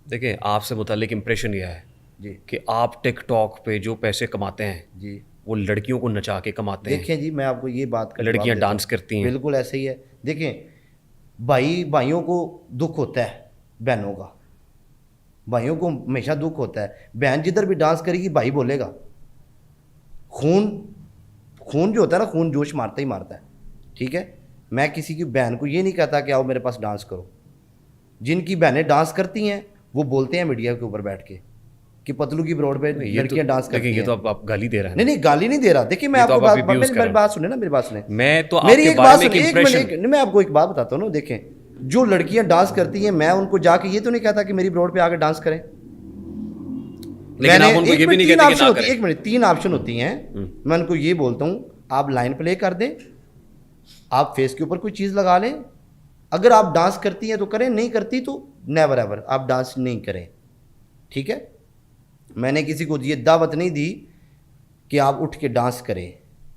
देखिए, आपसे मुतालिक इम्प्रेशन यह है जी कि आप टिकटॉक पे जो पैसे कमाते हैं जी। वो लड़कियों को नचा के कमाते हैं। देखें जी, मैं आपको ये बात का जवाब लड़कियां देता डांस हूँ। करती हैं। बिल्कुल ऐसे ही है। देखें, भाइयों को दुख होता है बहनों का, भाइयों को हमेशा दुख होता है। बहन जिधर भी डांस करेगी भाई बोलेगा। खून खून जो होता है ना, खून जोश मारता ही मारता है। ठीक है, मैं किसी की बहन को ये नहीं कहता कि आओ मेरे पास डांस करो। जिनकी बहनें डांस करती हैं वो बोलते हैं मीडिया के ऊपर बैठ के कि पतलू की ब्रोड पे नहीं, ये तो लड़कियां डांस देखिए, करती ये तो हैं। आप गाली दे रहे हैं नहीं ना। नहीं, गाली नहीं दे रहा। देखिए, मैं ये तो आपको आप बात अब्यूज कर मेरी रहे बात हैं। सुने ना, मेरी बात सुने। मैं तो मेरी आपके एक बारे बात में एक सुने, एक इम्प्रेशन। मिनट, मैं आपको एक बात बताता हूँ ना। देखें, जो लड़कियां डांस करती हैं, मैं उनको जाके ये तो नहीं कहता कि मेरी ब्रोड पे आकर डांस करें। लेकिन आप उनको ये भी नहीं कहते कि ना करें। एक मिनट, 3 ऑप्शन होती हैं। मैं उनको ये बोलता हूँ, आप लाइन प्ले कर दें, आप फेस के ऊपर कोई चीज़ लगा लें। अगर आप डांस करती हैं तो करें, नहीं करती तो नेवर एवर आप डांस नहीं करें। ठीक है, मैंने किसी को ये दावत नहीं दी कि आप उठ के डांस करें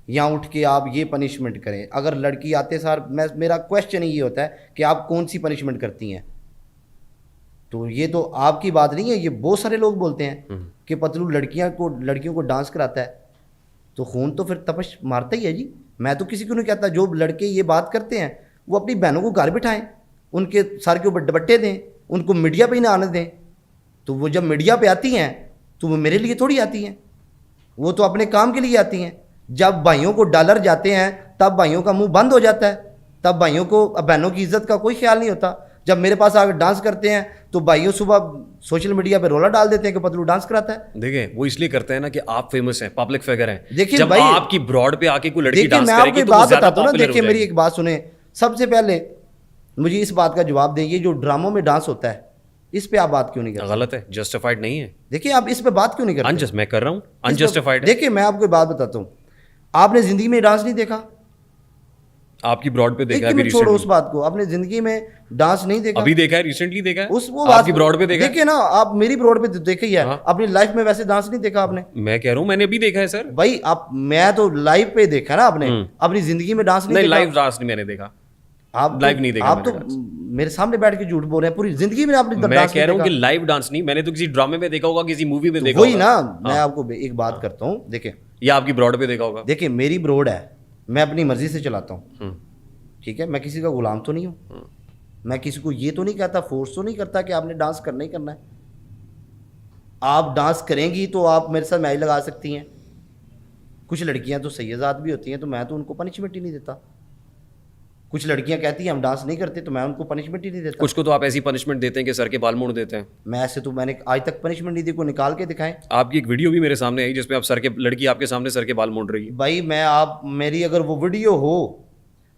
या उठ के आप ये पनिशमेंट करें। अगर लड़की आते सार मेरा क्वेश्चन ही ये होता है कि आप कौन सी पनिशमेंट करती हैं। तो ये तो आपकी बात नहीं है, ये बहुत सारे लोग बोलते हैं कि पतलू लड़कियों को डांस कराता है। तो खून तो फिर तपश मारता ही है जी। मैं तो किसी को नहीं कहता, जो लड़के ये बात करते हैं वो अपनी बहनों को घर बिठाएं, उनके सर के ऊपर दुपट्टे दें, उनको मीडिया पे ही ना आने दें। तो वो जब मीडिया पे आती हैं तो वो मेरे लिए थोड़ी आती हैं, वो तो अपने काम के लिए आती हैं। जब भाइयों को डॉलर जाते हैं तब भाइयों का मुंह बंद हो जाता है, तब भाइयों को बहनों की इज्जत का कोई ख्याल नहीं होता। जब मेरे पास आकर डांस करते हैं तो भाइयों सुबह सोशल मीडिया पे रोला डाल देते हैं कि पतलू डांस कराता है। देखिए, वो इसलिए करते हैं ना कि आप फेमस हैं, पब्लिक फिगर हैं। देखिए जब भाई, आपकी ब्रॉड पे आके कोई लड़की देखिए डांस मैं आपको करेगी एक तो वो बात ज्यादा बताता हूँ ना। पॉपुलर हो देखिए मेरी जाएगी। एक बात सुने, सबसे पहले मुझे इस बात का जवाब दें, ये जो ड्रामों में डांस होता है इस पे आप बात क्यों नहीं करते? गलत है, जस्टिफाइड नहीं है। देखिए, आप इस पे बात क्यों नहीं करते? अनजस्ट मैं कर रहा हूँ, अनजस्टिफाइड है। देखिए, मैं आपको एक बात बताता हूँ, आपने जिंदगी में डांस नहीं देखा? आपकी ब्रॉड पे देखा है एक अभी मिनट छोड़ो उस रिसेंटली। बात को, आपने जिंदगी में डांस नहीं देखा? अभी देखा है, रिसेंटली देखा है। उस वो बात आपकी ब्रॉड पे देखा है। देखिए ना, आप मेरी ब्रॉड पे तो देखा ही है। हाँ। अपनी लाइफ में वैसे डांस नहीं देखा आपने? मैं कह रहा हूँ मैंने अभी देखा है सर। भाई आप, मैं तो लाइव पे देखा ना आपने, अपनी जिंदगी में डांस नहीं नहीं, देखा। लाइव डांस नहीं मैंने देखा। आप लाइव नहीं देखा आप तो मैंने डांस। मेरे सामने बैठ के झूठ बोल रहे हैं, पूरी जिंदगी में आपने मैं डांस कह नहीं रहा हूँ कि देखा। लाइव डांस नहीं, मैंने तो किसी ड्रामे में देखा होगा, किसी मूवी में देखा वही होगा। ना, मैं आपको एक बात करता हूँ। देखिए, या आपकी ब्रॉड पे देखा होगा। देखिए मेरी ब्रोड है, मैं अपनी मर्जी से चलाता हूँ। ठीक है, मैं किसी का गुलाम तो नहीं हूँ। मैं किसी को ये तो नहीं कहता, फोर्स तो नहीं करता कि आपने डांस करना ही करना है। आप डांस करेंगी तो आप मेरे साथ मैच लगा सकती हैं। कुछ लड़कियां तो सैयदात भी होती हैं, तो मैं तो उनको पनिशमेंट ही नहीं देता। कुछ लड़कियां कहती हैं हम डांस नहीं करते, तो मैं उनको पनिशमेंट ही नहीं देता। कुछ को तो आप ऐसी पनिशमेंट देते हैं कि सर के बाल मोड़ देते हैं। मैं ऐसे तो मैंने आज तक पनिशमेंट नहीं दी, को निकाल के दिखाएं। आपकी एक वीडियो भी मेरे सामने आई जिसमें आप लड़की आपके सामने सर के बाल मोड़ रही है। भाई मैं, आप मेरी अगर वो वीडियो हो,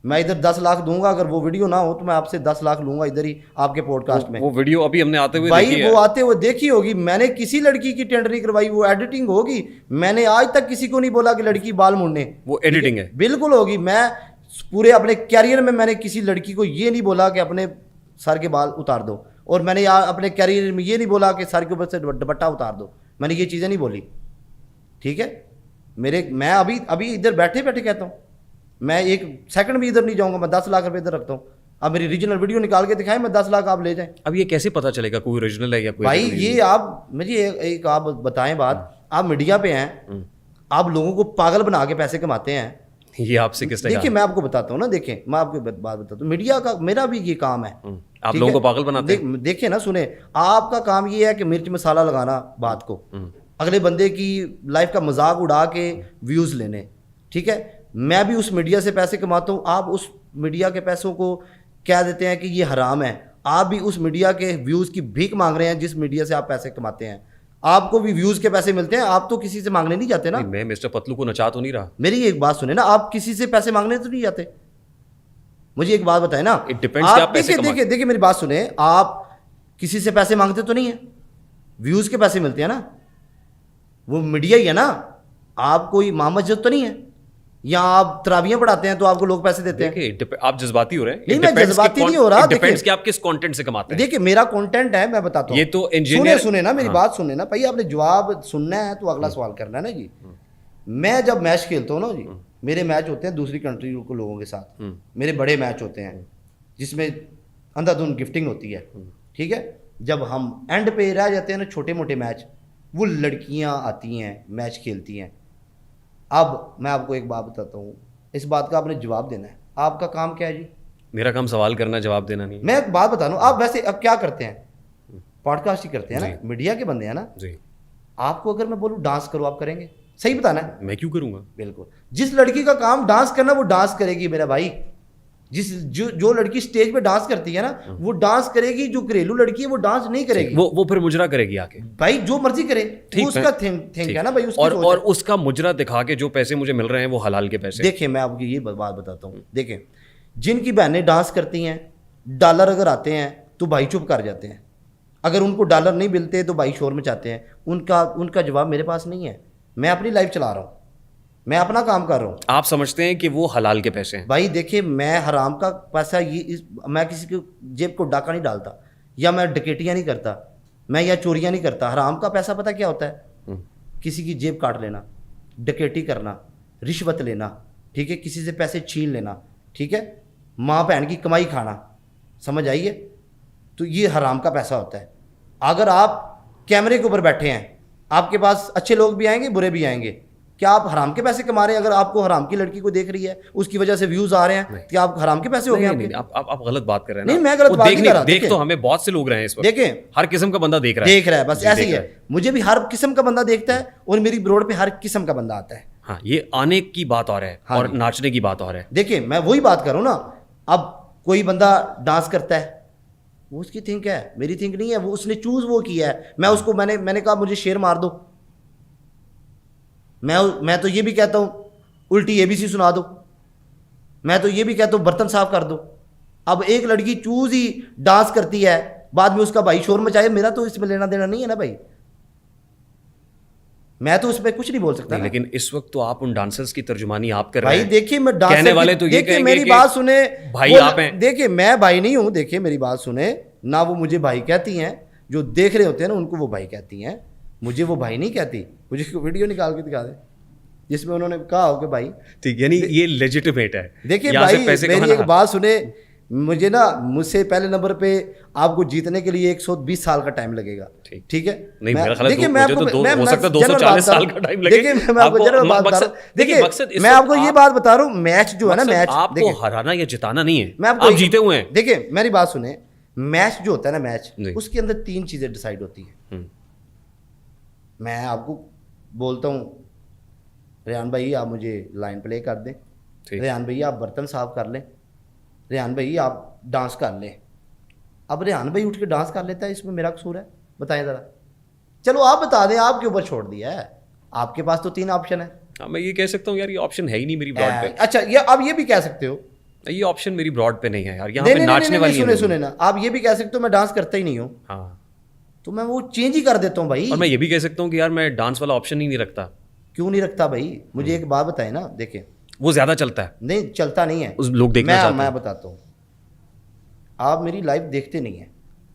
मैं इधर 10 लाख दूंगा। अगर वो वीडियो ना हो तो मैं आपसे 10 लाख लूंगा इधर ही आपके पॉडकास्ट में। वो वीडियो अभी हमने आते हुए भाई देखी वो है। आते हुए देखी होगी। मैंने किसी लड़की की टेंडर नहीं करवाई, वो एडिटिंग होगी। मैंने आज तक किसी को नहीं बोला कि लड़की बाल मुड़ने, वो एडिटिंग है। बिल्कुल होगी। मैं पूरे अपने कैरियर में मैंने किसी लड़की को ये नहीं बोला कि अपने सर के बाल उतार दो, और मैंने अपने कैरियर में ये नहीं बोला कि सर के ऊपर से दुपट्टा उतार दो। मैंने ये चीज़ें नहीं बोली। ठीक है, मैं अभी अभी इधर बैठे बैठे कहता हूँ, मैं एक सेकंड भी इधर नहीं जाऊंगा। मैं 10 लाख रुपए इधर रखता हूँ। अब मेरी रीजनल वीडियो निकाल के दिखाएं, मैं 10 लाख आप ले जाएं। अब ये कैसे पता चलेगा कोई ओरिजिनल है या कोई भाई नकली ये है? आप मुझे एक आप बताएं बात, आप मीडिया पे हैं, आप लोगों को पागल बना के पैसे कमाते हैं। ये आपसे किसने देखिए कहा? मैं आपको बताता हूँ ना, देखें मैं आपको बात बताता हूँ, मीडिया का मेरा भी ये काम है। आप ठीक लोगों है? को पागल बनाते हैं। देखिए ना, सुने, आपका काम ये है कि मिर्च मसाला लगाना बात को, अगले बंदे की लाइफ का मजाक उड़ा के व्यूज लेने। ठीक है, मैं भी उस मीडिया से पैसे कमाता हूँ। आप उस मीडिया के पैसों को कह देते हैं कि ये हराम है। आप भी उस मीडिया के व्यूज की भीख मांग रहे हैं जिस मीडिया से आप पैसे कमाते हैं। आपको भी व्यूज के पैसे मिलते हैं, आप तो किसी से मांगने नहीं जाते ना। नहीं, मैं मिस्टर पतलू को नचा तो नहीं रहा। मेरी एक बात सुने ना, आप किसी से पैसे मांगने तो नहीं जाते। मुझे एक बात बताए ना, It depends कि आप पैसे देखिए देखिए देखिए मेरी बात सुने, आप किसी से पैसे मांगते तो नहीं है, व्यूज के पैसे मिलते हैं ना, वो मीडिया ही है ना। आप कोई मामजद तो नहीं है, या आप तराबियां पढ़ाते हैं तो आपको लोग पैसे देते हैं। देखिए, आप जजबाती हो रहे हैं। नहीं, मैं जज्बाती नहीं हो रहा। डिपेंड्स कि आप किस कंटेंट से कमाते हैं। देखिए मेरा कंटेंट है, मैं बताता हूँ। ये तो इंजीनियर सुने ना मेरी बात सुने ना भाई, आपने जवाब सुनना है तो अगला सवाल करना है ना जी। मैं जब मैच खेलता हूँ ना जी, मेरे मैच होते हैं दूसरी कंट्री के लोगों के साथ, मेरे बड़े मैच होते हैं जिसमें अंधाधुंध गिफ्टिंग होती है। ठीक है, जब हम एंड पे रह जाते हैं ना छोटे मोटे मैच, वो लड़कियां आती हैं मैच खेलती हैं। अब मैं आपको एक बात बताता हूँ, इस बात का आपने जवाब देना है। आपका काम क्या है जी? मेरा काम सवाल करना, जवाब देना नहीं। मैं एक बात बता रहा हूँ, आप वैसे अब क्या करते हैं? पॉडकास्ट ही करते हैं ना, मीडिया के बंदे हैं ना जी। आपको अगर मैं बोलूँ डांस करो, आप करेंगे? सही बताना है। मैं क्यों करूंगा? बिल्कुल। जिस लड़की का काम डांस करना वो डांस करेगी मेरा भाई। जो लड़की स्टेज पे डांस करती है ना वो डांस करेगी, जो घरेलू लड़की है वो डांस नहीं करेगी। वो फिर मुजरा करेगी आके। भाई जो मर्जी करे, वो उसका थिंक है ना भाई, उसकी सोच है। और उसका मुजरा दिखा के जो पैसे मुझे मिल रहे हैं वो हलाल के पैसे। देखिए मैं आपको ये बात बताता हूँ, देखिए जिनकी बहनें डांस करती हैं, डॉलर अगर आते हैं तो भाई चुप कर जाते हैं, अगर उनको डॉलर नहीं मिलते तो भाई शोर मचाते हैं। उनका जवाब मेरे पास नहीं है। मैं अपनी लाइफ चला रहा हूँ, मैं अपना काम कर रहा हूँ। आप समझते हैं कि वो हलाल के पैसे हैं? भाई देखिए मैं हराम का पैसा मैं किसी की जेब को डाका नहीं डालता, या मैं डकैतियाँ नहीं करता, मैं या चोरियाँ नहीं करता। हराम का पैसा पता क्या होता है? किसी की जेब काट लेना, डकैती करना, रिश्वत लेना, ठीक है, किसी से पैसे छीन लेना, ठीक है, माँ बहन की कमाई खाना, समझ आइए? तो ये हराम का पैसा होता है। अगर आप कैमरे के ऊपर बैठे हैं, आपके पास अच्छे लोग भी आएंगे बुरे भी आएंगे, क्या आप हराम के पैसे कमा रहे हैं? अगर आपको हराम की लड़की को देख रही है, उसकी वजह से व्यूज आ रहे हैं, क्या आप हराम के पैसे हो गए आपके? आप गलत बात कर रहे हैं। नहीं मैं गलत बात नहीं कर रहा। देख तो हमें बहुत से लोग रहे हैं इस वक्त। देखें हर किस्म का बंदा देख रहा है। बस ऐसे ही है। मुझे भी हर किस्म का बंदा देखता है और मेरी रोड पे हर किस्म का बंदा आता है। हाँ, ये आने की बात और है और नाचने की बात और है। देखिए मैं वही बात कर रहा हूँ ना। अब कोई बंदा डांस करता है, वो उसकी थिंक है, मेरी थिंक नहीं है। वो उसने चूज वो किया है। मैं उसको मैंने कहा मुझे शेर मार दो, मैं तो ये भी कहता हूँ उल्टी एबीसी सुना दो, मैं तो ये भी कहता हूँ बर्तन साफ कर दो। अब एक लड़की चूज ही डांस करती है, बाद में उसका भाई शोर मचाए, मेरा तो इसमें लेना देना नहीं है ना भाई, मैं तो उसमें कुछ नहीं बोल सकता। लेकिन इस वक्त तो आप उन डांसर्स की तर्जुमानी आप कर रहे भाई हैं। देखिए मैं डांसर कहने वाले तो ये देखिए कहेंगे मेरी कि बात सुने भाई आप हैं। देखिए मैं भाई नहीं हूं, देखिए मेरी बात सुने ना, वो मुझे भाई कहती हैं, जो देख रहे होते हैं ना उनको वो भाई कहती हैं, मुझे वो भाई नहीं कहती। मुझे वीडियो निकाल के दिखा दे जिसमें उन्होंने कहा हो कि भाई, ठीक, यानी ये लेजिटिमेट है। देखिए भाई मेरी एक बात सुने, मुझे ना मुझसे पहले नंबर पे आपको जीतने के लिए 120 साल का टाइम लगेगा, ठीक है? नहीं मेरा ख्याल देखिए मैं आपको हो सकता है 240 साल का टाइम लगे। देखिए मैं आपको जनरल बात बता रहा हूं। देखिए मैं आपको ये बात बता रहा हूं, मैच जो है ना, मैच आपको हराना या जिताना नहीं है, मैं आपको आप जीते हुए हैं। देखिए मेरी बात सुने, मैच जो होता है ना, मैच उसके अंदर 3 चीजें डिसाइड होती हैं। मैं आपको बोलता हूँ रेहान भाई आप मुझे लाइन प्ले कर दें, रेहान भाई आप बर्तन साफ कर लें, रेहान भाई आप डांस कर लें। अब रेहान भाई उठ के डांस कर लेता है, इसमें मेरा कसूर है? बताएं ज़रा। चलो आप बता दें, आपके ऊपर छोड़ दिया है, आपके पास तो 3 ऑप्शन है। हाँ, मैं ये कह सकता हूँ यार, ये ऑप्शन है ही नहीं मेरी ब्रॉड पे। अच्छा ये आप ये भी कह सकते हो, ये ऑप्शन मेरी ब्रॉड पे नहीं है यार, यहाँ पे नाचने वाली सुने ना, आप ये भी कह सकते हो मैं डांस करता ही नहीं हूँ। हाँ, तो मैं वो चेंज ही कर देता हूँ भाई। और मैं ये भी कह सकता हूँ कि यार मैं डांस वाला ऑप्शन ही नहीं रखता। क्यों नहीं रखता भाई? मुझे एक बात बताए ना, देखें वो ज्यादा चलता है। नहीं चलता नहीं है, उस लोग देखना चाहते हैं। मैं बताता हूँ, आप मेरी लाइफ देखते नहीं हैं।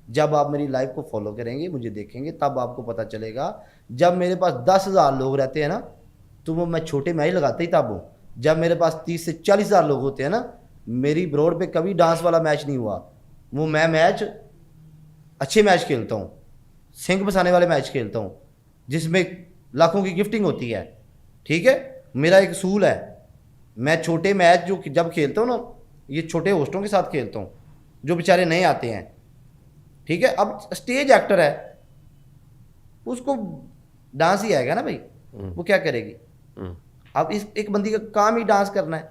जब आप मेरी लाइफ को फॉलो करेंगे, मुझे देखेंगे, तब आपको पता चलेगा। जब मेरे पास 10,000 लोग रहते हैं ना, तो वो मैं छोटे मैं ही लगाता ही तब हूँ। जब मेरे पास 30 से 40,000 लोग होते हैं ना, मेरी ब्रॉड पे कभी डांस वाला मैच नहीं हुआ। वो मैं मैच अच्छे मैच खेलता हूँ, सिंग बसाने वाले मैच खेलता हूँ, जिसमें लाखों की गिफ्टिंग होती है, ठीक है? मेरा एक असूल है, मैं छोटे मैच जो जब खेलता हूँ ना, ये छोटे होस्टों के साथ खेलता हूँ जो बेचारे नए आते हैं, ठीक है? अब स्टेज एक्टर है, उसको डांस ही आएगा ना भाई, वो क्या करेगी? अब इस एक बंदी का काम ही डांस करना है,